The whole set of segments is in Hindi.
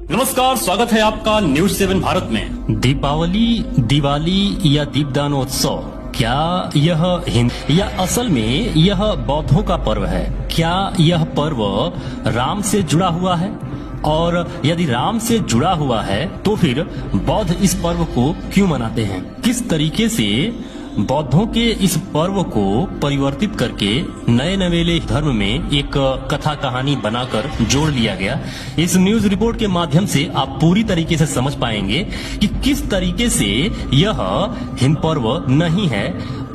नमस्कार, स्वागत है आपका न्यूज 7 भारत में। दीपावली, दिवाली या दीपदानोत्सव, क्या यह हिंदू या असल में यह बौद्धों का पर्व है? क्या यह पर्व राम से जुड़ा हुआ है? और यदि राम से जुड़ा हुआ है तो फिर बौद्ध इस पर्व को क्यों मनाते हैं? किस तरीके से बौद्धों के इस पर्व को परिवर्तित करके नए नवेले धर्म में एक कथा कहानी बनाकर जोड़ लिया गया, इस न्यूज रिपोर्ट के माध्यम से आप पूरी तरीके से समझ पाएंगे कि किस तरीके से यह हिंदू पर्व नहीं है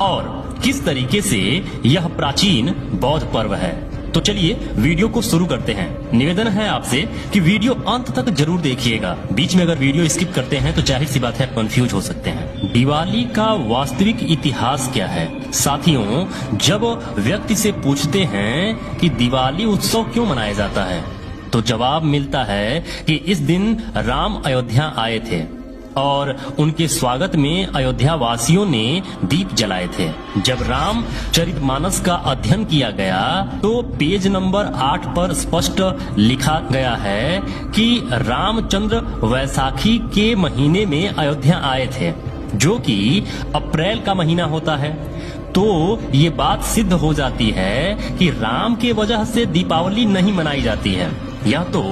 और किस तरीके से यह प्राचीन बौद्ध पर्व है। तो चलिए वीडियो को शुरू करते हैं। निवेदन है आपसे कि वीडियो अंत तक जरूर देखिएगा। बीच में अगर वीडियो स्किप करते हैं तो जाहिर सी बात है कंफ्यूज हो सकते हैं। दिवाली का वास्तविक इतिहास क्या है? साथियों, जब व्यक्ति से पूछते हैं कि दिवाली उत्सव क्यों मनाया जाता है तो जवाब मिलता है कि इस दिन राम अयोध्या आए थे और उनके स्वागत में अयोध्या वासियों ने दीप जलाए थे। जब राम चरितमानस का अध्ययन किया गया तो पेज नंबर 8 पर स्पष्ट लिखा गया है कि रामचंद्र वैसाखी के महीने में अयोध्या आए थे, जो कि अप्रैल का महीना होता है। तो ये बात सिद्ध हो जाती है कि राम के वजह से दीपावली नहीं मनाई जाती है। यह तो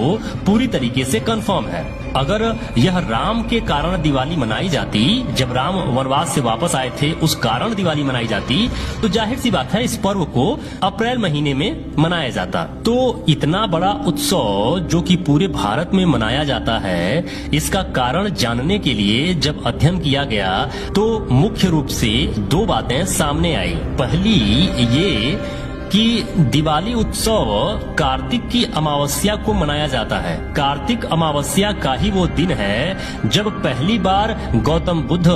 पूरी तरीके से कंफर्म है। अगर यह राम के कारण दिवाली मनाई जाती, जब राम वनवास से वापस आए थे उस कारण दिवाली मनाई जाती, तो जाहिर सी बात है इस पर्व को अप्रैल महीने में मनाया जाता। तो इतना बड़ा उत्सव जो कि पूरे भारत में मनाया जाता है, इसका कारण जानने के लिए जब अध्ययन किया गया तो मुख्य रूप से दो बातें सामने आई। पहली ये कि दिवाली उत्सव कार्तिक की अमावस्या को मनाया जाता है। कार्तिक अमावस्या का ही वो दिन है जब पहली बार गौतम बुद्ध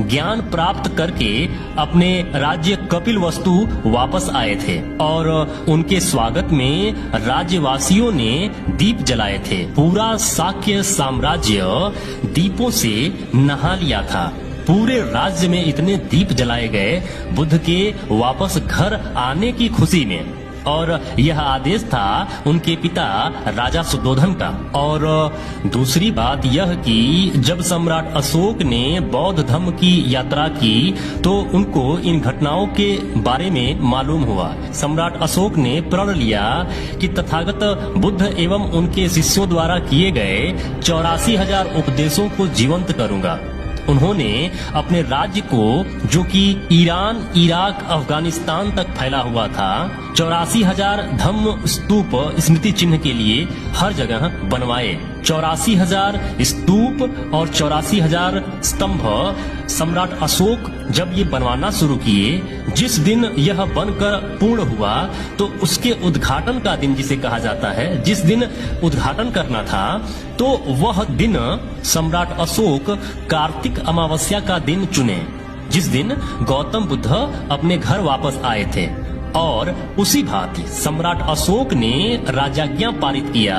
ज्ञान प्राप्त करके अपने राज्य कपिलवस्तु वापस आए थे और उनके स्वागत में राज्यवासियों ने दीप जलाए थे। पूरा शाक्य साम्राज्य दीपों से नहा लिया था। पूरे राज्य में इतने दीप जलाए गए बुद्ध के वापस घर आने की खुशी में, और यह आदेश था उनके पिता राजा सुद्धोधन का। और दूसरी बात यह कि जब सम्राट अशोक ने बौद्ध धर्म की यात्रा की तो उनको इन घटनाओं के बारे में मालूम हुआ। सम्राट अशोक ने प्रण लिया कि तथागत बुद्ध एवं उनके शिष्यों द्वारा किए गए 84,000 उपदेशों को जीवंत करूंगा। उन्होंने अपने राज्य को, जो कि ईरान, इराक, अफगानिस्तान तक फैला हुआ था, 84,000 धम्म स्तूप स्मृति चिन्ह के लिए हर जगह बनवाए। 84,000 स्तूप और 84,000 स्तंभ सम्राट अशोक जब ये बनवाना शुरू किए, जिस दिन यह बनकर पूर्ण हुआ तो उसके उद्घाटन का दिन जिसे कहा जाता है, जिस दिन उद्घाटन करना था, तो वह दिन सम्राट अशोक कार्तिक अमावस्या का दिन चुने, जिस दिन गौतम बुद्ध अपने घर वापस आए थे। और उसी भांति सम्राट अशोक ने राजाज्ञा पारित किया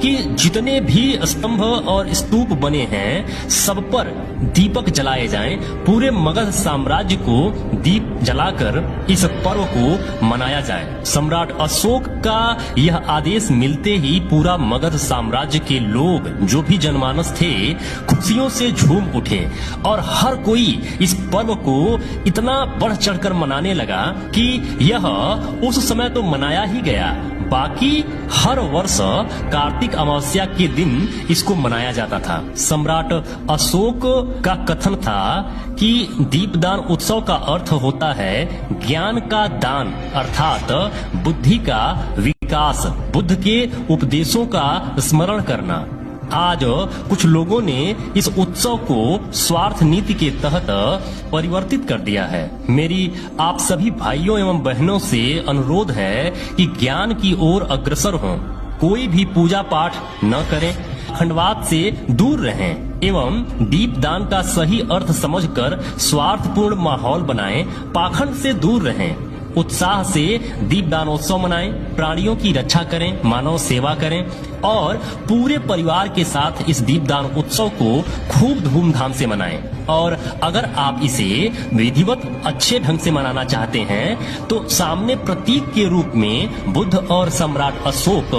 कि जितने भी स्तंभ और स्तूप बने हैं सब पर दीपक जलाए जाएं। पूरे मगध साम्राज्य को दीप जलाकर इस पर्व को मनाया जाए। सम्राट अशोक का यह आदेश मिलते ही पूरा मगध साम्राज्य के लोग, जो भी जनमानस थे, खुशियों से झूम उठे और हर कोई इस पर्व को इतना बढ़ चढ़कर मनाने लगा कि यह उस समय तो मनाया ही गया, बाकी हर वर्ष कार्तिक अमावस्या के दिन इसको मनाया जाता था। सम्राट अशोक का कथन था कि दीपदान उत्सव का अर्थ होता है ज्ञान का दान, अर्थात बुद्धि का विकास, बुद्ध के उपदेशों का स्मरण करना। आज कुछ लोगों ने इस उत्सव को स्वार्थ नीति के तहत परिवर्तित कर दिया है। मेरी आप सभी भाइयों एवं बहनों से अनुरोध है कि ज्ञान की ओर अग्रसर हों, कोई भी पूजा पाठ न करें, खंडवाद से दूर रहें एवं दीपदान का सही अर्थ समझकर स्वार्थपूर्ण माहौल बनाएं, पाखंड से दूर रहें, उत्साह से दीपदानोत्सव मनाएं, प्राणियों की रक्षा करें, मानव सेवा करें, और पूरे परिवार के साथ इस दीपदान उत्सव को खूब धूमधाम से मनाएं। और अगर आप इसे विधिवत अच्छे ढंग से मनाना चाहते हैं तो सामने प्रतीक के रूप में बुद्ध और सम्राट अशोक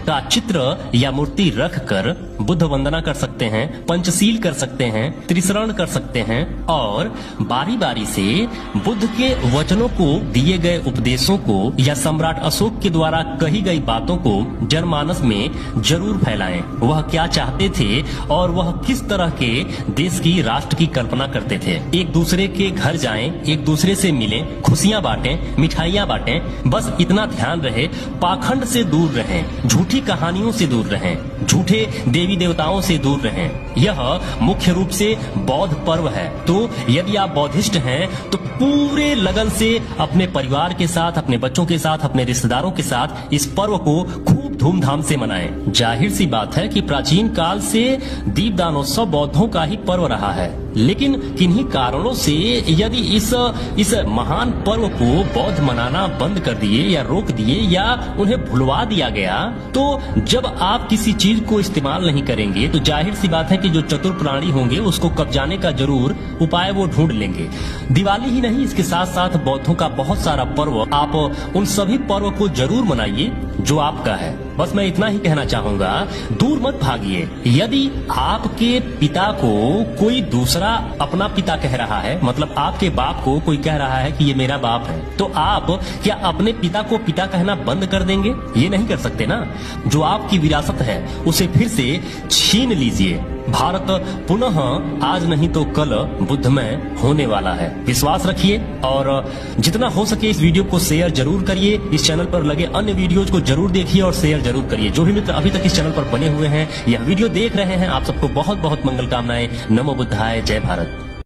का चित्र या मूर्ति रखकर बुद्ध वंदना कर सकते हैं, पंचशील कर सकते हैं, त्रिशरण कर सकते हैं और बारी बारी से बुद्ध के वचनों को, दिए गए उपदेशों को या सम्राट अशोक के द्वारा कही गई बातों को जनमानस में जरूर फैलाएं। वह क्या चाहते थे और वह किस तरह के देश की, राष्ट्र की कल्पना करते थे। एक दूसरे के घर जाएं, एक दूसरे से मिलें, खुशियां बांटें, मिठाइयां बांटें। बस इतना ध्यान रहे, पाखंड से दूर रहें, झूठी कहानियों से दूर रहें, झूठे देवी देवताओं से दूर रहें। यह मुख्य रूप से बौद्ध पर्व है। तो यदि आप बौद्धिस्ट हैं तो पूरे लगन से अपने परिवार के साथ, अपने बच्चों के साथ, अपने रिश्तेदारों के साथ इस पर्व को खूब धूमधाम से मनाएं। जाहिर सी बात है कि प्राचीन काल से दीपदानोत्सव बौद्धों का ही पर्व रहा है, लेकिन किन्हीं कारणों से यदि इस महान पर्व को बौद्ध मनाना बंद कर दिए या रोक दिए या उन्हें भुलवा दिया गया, तो जब आप किसी चीज को इस्तेमाल नहीं करेंगे तो जाहिर सी बात है कि जो चतुर प्राणी होंगे उसको कब्जाने का जरूर उपाय वो ढूंढ लेंगे। दिवाली ही नहीं, इसके साथ साथ बौद्धों का बहुत सारा पर्व, आप उन सभी पर्व को जरूर मनाइए जो आपका है। बस मैं इतना ही कहना चाहूंगा, दूर मत भागिए। यदि आपके पिता को कोई दूसरा अपना पिता कह रहा है, मतलब आपके बाप को कोई कह रहा है कि ये मेरा बाप है, तो आप क्या अपने पिता को पिता कहना बंद कर देंगे? ये नहीं कर सकते ना। जो आपकी विरासत है उसे फिर से छीन लीजिए। भारत पुनः आज नहीं तो कल बुद्धमय होने वाला है। विश्वास रखिए और जितना हो सके इस वीडियो को शेयर जरूर करिए। इस चैनल पर लगे अन्य वीडियोज को जरूर देखिए और शेयर जरूर करिए। जो भी मित्र अभी तक इस चैनल पर बने हुए हैं, यह वीडियो देख रहे हैं, आप सबको बहुत बहुत मंगल कामनाएं। नमो बुद्धाय, जय भारत।